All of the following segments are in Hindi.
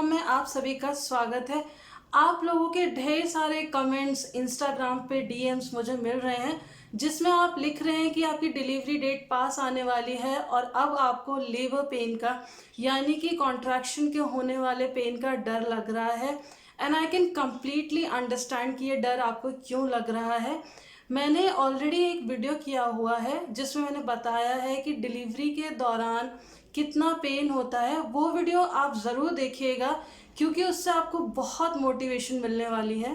प्लेटफॉर्म में आप सभी का स्वागत है। आप लोगों के ढेर सारे कमेंट्स इंस्टाग्राम पे डीएम्स मुझे मिल रहे हैं, जिसमें आप लिख रहे हैं कि आपकी डिलीवरी डेट पास आने वाली है और अब आपको लेबर पेन का यानी कि कॉन्ट्रैक्शन के होने वाले पेन का डर लग रहा है। And I can completely understand कि ये डर आपको क्यों लग रहा है। मैंने ऑलरेडी एक वीडियो किया हुआ है जिसमें मैंने बताया है कि डिलीवरी के दौरान कितना पेन होता है। वो वीडियो आप ज़रूर देखिएगा क्योंकि उससे आपको बहुत मोटिवेशन मिलने वाली है।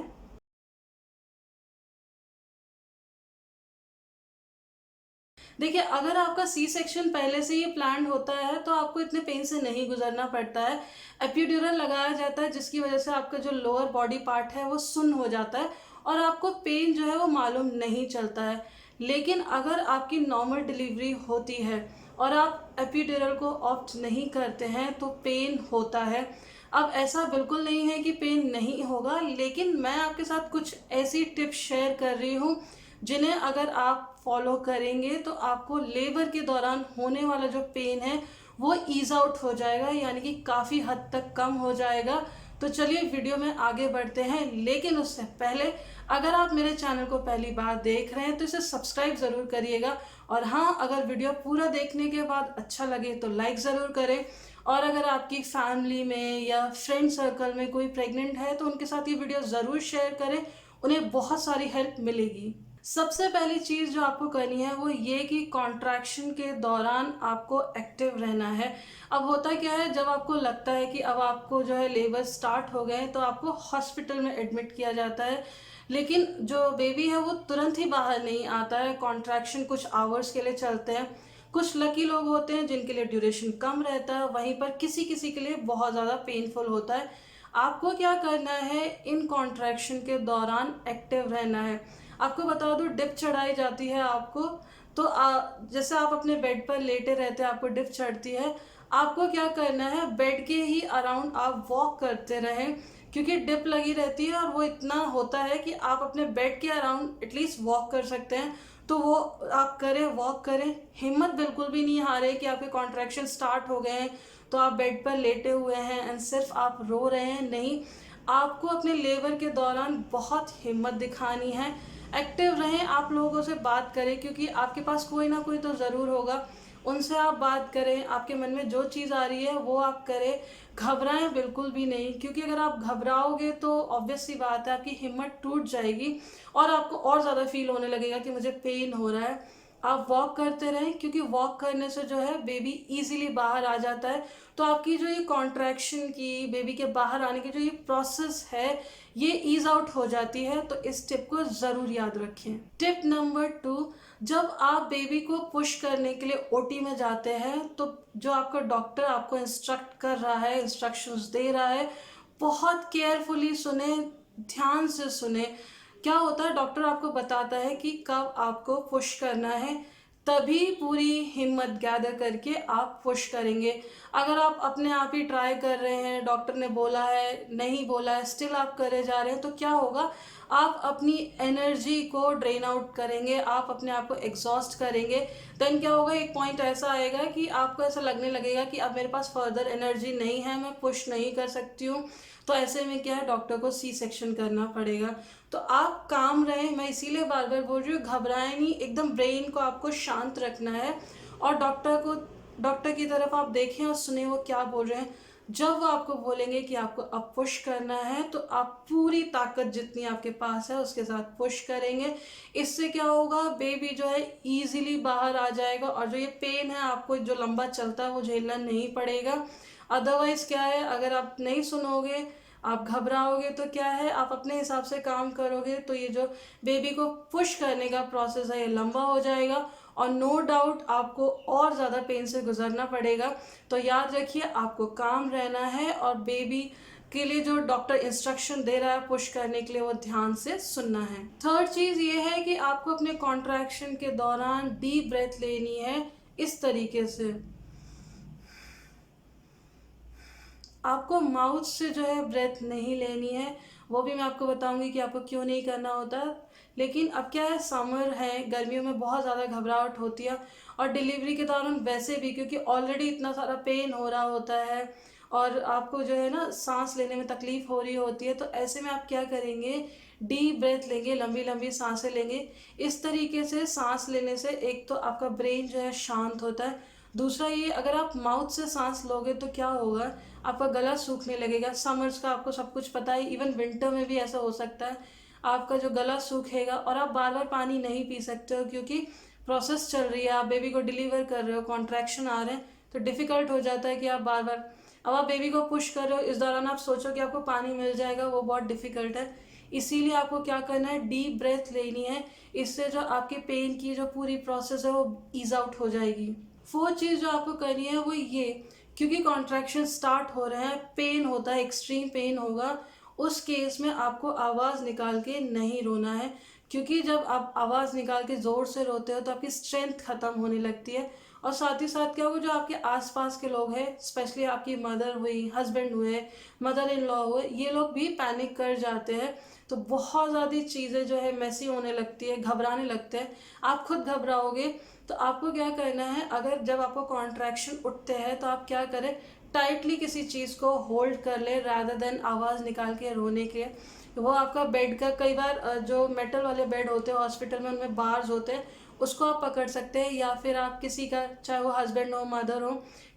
देखिए, अगर आपका सी सेक्शन पहले से ही प्लान होता है तो आपको इतने पेन से नहीं गुजरना पड़ता है। एपिड्यूरल लगाया जाता है जिसकी वजह से आपका जो लोअर बॉडी पार्ट है वो सुन्न हो जाता है और आपको पेन जो है वो मालूम नहीं चलता है। लेकिन अगर आपकी नॉर्मल डिलीवरी होती है और आप एपिड्यूरल को ऑप्ट नहीं करते हैं तो पेन होता है। अब ऐसा बिल्कुल नहीं है कि पेन नहीं होगा, लेकिन मैं आपके साथ कुछ ऐसी टिप्स शेयर कर रही हूँ जिन्हें अगर आप फॉलो करेंगे तो आपको लेबर के दौरान होने वाला जो पेन है वो ईज आउट हो जाएगा, यानी कि काफ़ी हद तक कम हो जाएगा। तो चलिए वीडियो में आगे बढ़ते हैं, लेकिन उससे पहले अगर आप मेरे चैनल को पहली बार देख रहे हैं तो इसे सब्सक्राइब ज़रूर करिएगा। और हाँ, अगर वीडियो पूरा देखने के बाद अच्छा लगे तो लाइक ज़रूर करें। और अगर आपकी फैमिली में या फ्रेंड सर्कल में कोई प्रेग्नेंट है तो उनके साथ ये वीडियो ज़रूर शेयर करें, उन्हें बहुत सारी हेल्प मिलेगी। सबसे पहली चीज़ जो आपको करनी है वो ये कि कॉन्ट्रैक्शन के दौरान आपको एक्टिव रहना है। अब होता क्या है, जब आपको लगता है कि अब आपको जो है लेबर स्टार्ट हो गए तो आपको हॉस्पिटल में एडमिट किया जाता है, लेकिन जो बेबी है वो तुरंत ही बाहर नहीं आता है। कॉन्ट्रैक्शन कुछ आवर्स के लिए चलते हैं। कुछ लकी लोग होते हैं जिनके लिए ड्यूरेशन कम रहता है, वहीं पर किसी किसी के लिए बहुत ज़्यादा पेनफुल होता है। आपको क्या करना है, इन कॉन्ट्रैक्शन के दौरान एक्टिव रहना है। आपको बता दूं, डिप चढ़ाई जाती है आपको, तो जैसे आप अपने बेड पर लेटे रहते हैं, आपको डिप चढ़ती है। आपको क्या करना है, बेड के ही अराउंड आप वॉक करते रहें, क्योंकि डिप लगी रहती है और वो इतना होता है कि आप अपने बेड के अराउंड एटलीस्ट वॉक कर सकते हैं। तो वो आप करें, वॉक करें। हिम्मत बिल्कुल भी नहीं हारे कि आपके कॉन्ट्रैक्शन स्टार्ट हो गए हैं तो आप बेड पर लेटे हुए हैं एंड सिर्फ आप रो रहे हैं। नहीं, आपको अपने लेबर के दौरान बहुत हिम्मत दिखानी है। एक्टिव रहें, आप लोगों से बात करें, क्योंकि आपके पास कोई ना कोई तो ज़रूर होगा। उनसे आप बात करें, आपके मन में जो चीज़ आ रही है वो आप करें। घबराएं बिल्कुल भी नहीं, क्योंकि अगर आप घबराओगे तो ऑब्वियस सी बात है आपकी हिम्मत टूट जाएगी और आपको और ज़्यादा फील होने लगेगा कि मुझे पेन हो रहा है। आप वॉक करते रहें, क्योंकि वॉक करने से जो है बेबी इजीली बाहर आ जाता है। तो आपकी जो ये कॉन्ट्रैक्शन की, बेबी के बाहर आने की जो ये प्रोसेस है ये ईज आउट हो जाती है। तो इस टिप को ज़रूर याद रखें। टिप नंबर 2, जब आप बेबी को पुश करने के लिए ओटी में जाते हैं तो जो आपका डॉक्टर आपको इंस्ट्रक्ट कर रहा है, इंस्ट्रक्शंस दे रहा है, बहुत केयरफुली सुने, ध्यान से सुने। क्या होता है, डॉक्टर आपको बताता है कि कब आपको पुश करना है, तभी पूरी हिम्मत गैदर करके आप पुश करेंगे। अगर आप अपने आप ही ट्राई कर रहे हैं, डॉक्टर ने बोला है, नहीं बोला है, स्टिल आप करे जा रहे हैं, तो क्या होगा, आप अपनी एनर्जी को ड्रेन आउट करेंगे, आप अपने आप को एग्जॉस्ट करेंगे। देन क्या होगा, एक पॉइंट ऐसा आएगा कि आपको ऐसा लगने लगेगा कि अब मेरे पास फर्दर एनर्जी नहीं है, मैं पुश नहीं कर सकती हूँ। तो ऐसे में क्या है, डॉक्टर को सी सेक्शन करना पड़ेगा। तो आप काम रहें, मैं इसीलिए बार बार बोल रही हूँ, घबराएं नहीं, एकदम ब्रेन को आपको शांत रखना है और डॉक्टर की तरफ आप देखें और सुने वो क्या बोल रहे हैं। जब वो आपको बोलेंगे कि आपको अब पुश करना है तो आप पूरी ताकत जितनी आपके पास है उसके साथ पुश करेंगे। इससे क्या होगा, बेबी जो है इजीली बाहर आ जाएगा और जो ये पेन है आपको जो लंबा चलता है वो झेलना नहीं पड़ेगा। अदरवाइज क्या है, अगर आप नहीं सुनोगे, आप घबराओगे, तो क्या है, आप अपने हिसाब से काम करोगे तो ये जो बेबी को पुश करने का प्रोसेस है ये लंबा हो जाएगा और नो डाउट आपको और ज़्यादा पेन से गुजरना पड़ेगा। तो याद रखिए, आपको काम रहना है और बेबी के लिए जो डॉक्टर इंस्ट्रक्शन दे रहा है पुश करने के लिए वो ध्यान से सुनना है। थर्ड चीज़ ये है कि आपको अपने कॉन्ट्रैक्शन के दौरान डीप ब्रेथ लेनी है इस तरीके से। आपको माउथ से जो है ब्रेथ नहीं लेनी है, वो भी मैं आपको बताऊंगी कि आपको क्यों नहीं करना होता। लेकिन अब क्या है, समर है, गर्मियों में बहुत ज़्यादा घबराहट होती है और डिलीवरी के दौरान वैसे भी, क्योंकि ऑलरेडी इतना सारा पेन हो रहा होता है और आपको जो है ना सांस लेने में तकलीफ हो रही होती है, तो ऐसे में आप क्या करेंगे, डीप ब्रेथ लेंगे, लंबी लंबी सांसें लेंगे। इस तरीके से सांस लेने से एक तो आपका ब्रेन जो है शांत होता है। दूसरा ये, अगर आप माउथ से सांस लोगे तो क्या होगा, आपका गला सूखने लगेगा। समर्स का आपको सब कुछ पता है, इवन विंटर में भी ऐसा हो सकता है, आपका जो गला सूखेगा और आप बार बार पानी नहीं पी सकते हो, क्योंकि प्रोसेस चल रही है, आप बेबी को डिलीवर कर रहे हो, कॉन्ट्रैक्शन आ रहे हैं, तो डिफ़िकल्ट हो जाता है कि आप बार बार, अब आप बेबी को पुश कर रहे हो, इस दौरान आप सोचो कि आपको पानी मिल जाएगा, वो बहुत डिफ़िकल्ट है। इसीलिए आपको क्या करना है, डीप ब्रेथ लेनी है। इससे जो आपके पेन की जो पूरी प्रोसेस है वो ईज आउट हो जाएगी। फोर्थ चीज़ जो आपको करनी है वो ये, क्योंकि कॉन्ट्रैक्शन स्टार्ट हो रहे हैं, पेन होता है, एक्सट्रीम पेन होगा, उस केस में आपको आवाज़ निकाल के नहीं रोना है। क्योंकि जब आप आवाज़ निकाल के ज़ोर से रोते हो तो आपकी स्ट्रेंथ ख़त्म होने लगती है, और साथ ही साथ क्या होगा, जो आपके आसपास के लोग हैं, स्पेशली आपकी मदर हुई, हस्बैंड हुए, मदर इन लॉ हुए, ये लोग भी पैनिक कर जाते हैं। तो बहुत ज़्यादा चीज़ें जो है मैसी होने लगती है, घबराने लगते हैं, आप खुद घबराओगे। तो आपको क्या करना है, अगर जब आपको कॉन्ट्रैक्शन उठते हैं तो आप क्या करें, टाइटली किसी चीज़ को होल्ड कर ले रादर देन आवाज़ निकाल के रोने के। वो आपका बेड का, कई बार जो मेटल वाले बेड होते हैं हॉस्पिटल में, उनमें बार्स होते हैं, उसको आप पकड़ सकते हैं, या फिर आप किसी का, चाहे वो हस्बैंड हो, मदर हो,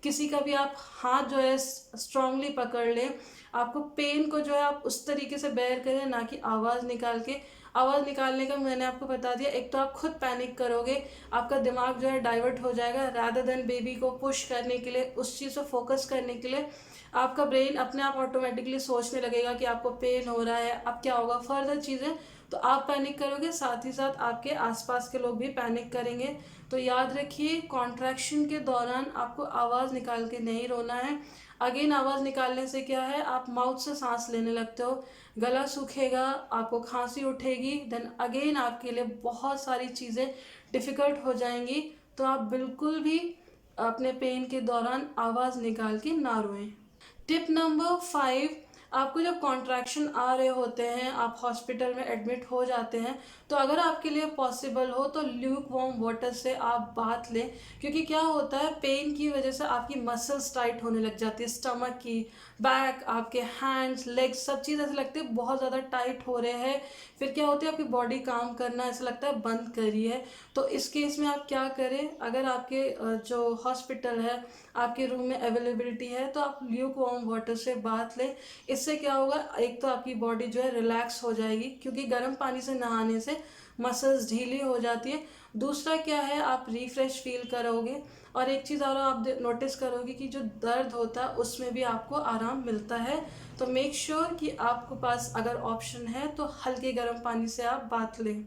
किसी का भी आप हाथ जो है स्ट्रांगली पकड़ लें। आपको पेन को जो है आप उस तरीके से बेयर करें, ना कि आवाज़ निकाल के। आवाज़ निकालने का मैंने आपको बता दिया, एक तो आप खुद पैनिक करोगे, आपका दिमाग जो है डाइवर्ट हो जाएगा, रादर देन बेबी को पुश करने के लिए, उस चीज़ पर फोकस करने के लिए आपका ब्रेन अपने आप ऑटोमेटिकली सोचने लगेगा कि आपको पेन हो रहा है, अब क्या होगा, फर्दर चीज़ें, तो आप पैनिक करोगे, साथ ही साथ आपके आसपास के लोग भी पैनिक करेंगे। तो याद रखिए, कॉन्ट्रैक्शन के दौरान आपको आवाज़ निकाल के नहीं रोना है। अगेन, आवाज़ निकालने से क्या है, आप माउथ से सांस लेने लगते हो, गला सूखेगा, आपको खांसी उठेगी, देन अगेन आपके लिए बहुत सारी चीज़ें डिफ़िकल्ट हो जाएंगी। तो आप बिल्कुल भी अपने पेन के दौरान आवाज़ निकाल के ना रोएं। टिप नंबर 5, आपको जब कॉन्ट्रैक्शन आ रहे होते हैं, आप हॉस्पिटल में एडमिट हो जाते हैं, तो अगर आपके लिए पॉसिबल हो तो ल्यूक वार्म वाटर से आप बाथ लें। क्योंकि क्या होता है, पेन की वजह से आपकी मसल्स टाइट होने लग जाती है, स्टमक की, बैक, आपके हैंड्स, लेग्स, सब चीज़ ऐसे लगते हैं बहुत ज़्यादा टाइट हो रहे हैं। फिर क्या होता है, आपकी बॉडी काम करना ऐसा लगता है बंद करी है। तो इस केस में आप क्या करें, अगर आपके जो हॉस्पिटल है, आपके रूम में अवेलेबिलिटी है, तो आप ल्यूक वार्म वाटर से बाथ लें। इससे क्या होगा, एक तो आपकी बॉडी जो है रिलैक्स हो जाएगी, क्योंकि गर्म पानी से नहाने से मसल्स ढीली हो जाती है। दूसरा क्या है, आप रिफ्रेश फील करोगे, और एक चीज़ और आप नोटिस करोगे कि जो दर्द होता है उसमें भी आपको आराम मिलता है। तो मेक श्योर कि आपके पास अगर ऑप्शन है तो हल्के गर्म पानी से आप बाथ लें।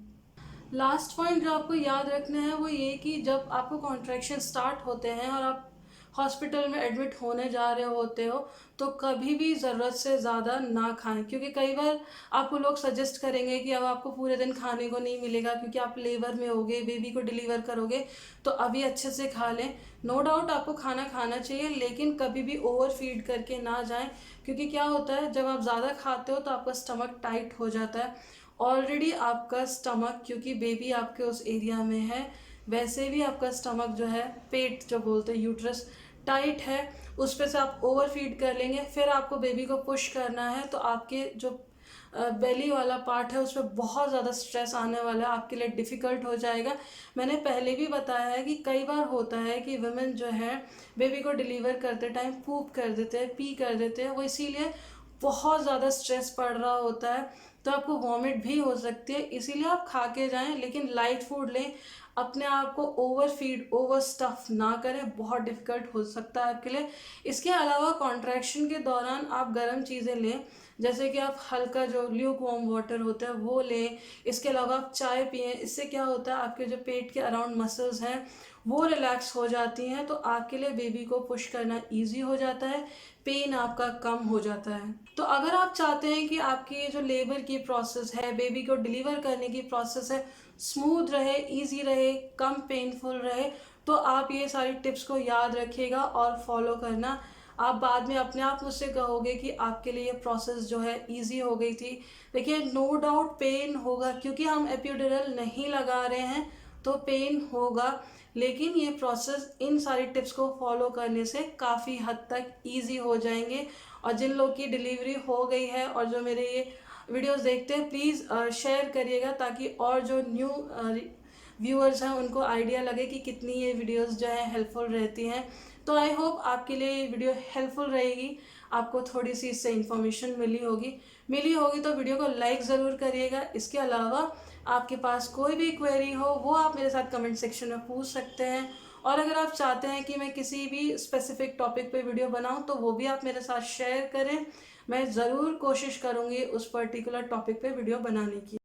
लास्ट पॉइंट जो आपको याद रखना है वो ये कि जब आपको कॉन्ट्रैक्शन स्टार्ट होते हैं और आप हॉस्पिटल में एडमिट होने जा रहे होते हो, तो कभी भी ज़रूरत से ज़्यादा ना खाएं। क्योंकि कई बार आपको लोग सजेस्ट करेंगे कि अब आपको पूरे दिन खाने को नहीं मिलेगा, क्योंकि आप लेबर में होगे, बेबी को डिलीवर करोगे, तो अभी अच्छे से खा लें। नो डाउट आपको खाना खाना चाहिए, लेकिन कभी भी ओवर फीड करके ना जाएं। क्योंकि क्या होता है, जब आप ज़्यादा खाते हो तो आपका स्टमक टाइट हो जाता है। ऑलरेडी आपका स्टमक, क्योंकि बेबी आपके उस एरिया में है, वैसे भी आपका स्टमक जो है, पेट जो बोलते हैं, यूट्रस टाइट है, उस पर से आप ओवर फीड कर लेंगे, फिर आपको बेबी को पुश करना है, तो आपके जो बेली वाला पार्ट है उस पर बहुत ज़्यादा स्ट्रेस आने वाला है, आपके लिए डिफ़िकल्ट हो जाएगा। मैंने पहले भी बताया है कि कई बार होता है कि वुमेन जो है बेबी को डिलीवर करते टाइम पूप कर देते हैं, पी कर देते हैं, वो इसीलिए बहुत ज़्यादा स्ट्रेस पड़ रहा होता है, तो आपको वॉमिट भी हो सकती है। इसीलिए आप खा के जाएं, लेकिन लाइट फूड लें, अपने आप को ओवर फीड, ओवर स्टफ ना करें, बहुत डिफ़िकल्ट हो सकता है आपके लिए। इसके अलावा कॉन्ट्रैक्शन के दौरान आप गर्म चीज़ें लें, जैसे कि आप हल्का जो ल्यूक वार्म वाटर होता है वो लें। इसके अलावा आप चाय पिएं, इससे क्या होता है, आपके जो पेट के अराउंड मसल्स हैं वो रिलैक्स हो जाती हैं, तो आपके लिए बेबी को पुश करना ईजी हो जाता है, पेन आपका कम हो जाता है। तो अगर आप चाहते हैं कि आपकी ये जो लेबर की प्रोसेस है, बेबी को डिलीवर करने की प्रोसेस है, स्मूथ रहे, इजी रहे, कम पेनफुल रहे, तो आप ये सारी टिप्स को याद रखिएगा और फॉलो करना। आप बाद में अपने आप मुझसे कहोगे कि आपके लिए ये प्रोसेस जो है इजी हो गई थी। देखिए, नो डाउट पेन होगा, क्योंकि हम एपिड्यूरल नहीं लगा रहे हैं, तो पेन होगा, लेकिन ये प्रोसेस इन सारी टिप्स को फॉलो करने से काफ़ी हद तक ईजी हो जाएंगे। और जिन लोग की डिलीवरी हो गई है और जो मेरे ये वीडियोस देखते हैं, प्लीज़ शेयर करिएगा ताकि और जो न्यू व्यूअर्स हैं उनको आइडिया लगे कि कितनी ये वीडियोस जो है हेल्पफुल रहती हैं। तो आई होप आपके लिए ये वीडियो हेल्पफुल रहेगी, आपको थोड़ी सी इससे इन्फॉर्मेशन मिली होगी तो वीडियो को लाइक ज़रूर करिएगा। इसके अलावा आपके पास कोई भी क्वेरी हो वो आप मेरे साथ कमेंट सेक्शन में पूछ सकते हैं, और अगर आप चाहते हैं कि मैं किसी भी स्पेसिफिक टॉपिक पे वीडियो बनाऊं तो वो भी आप मेरे साथ शेयर करें। मैं ज़रूर कोशिश करूंगी उस पर्टिकुलर टॉपिक पे वीडियो बनाने की।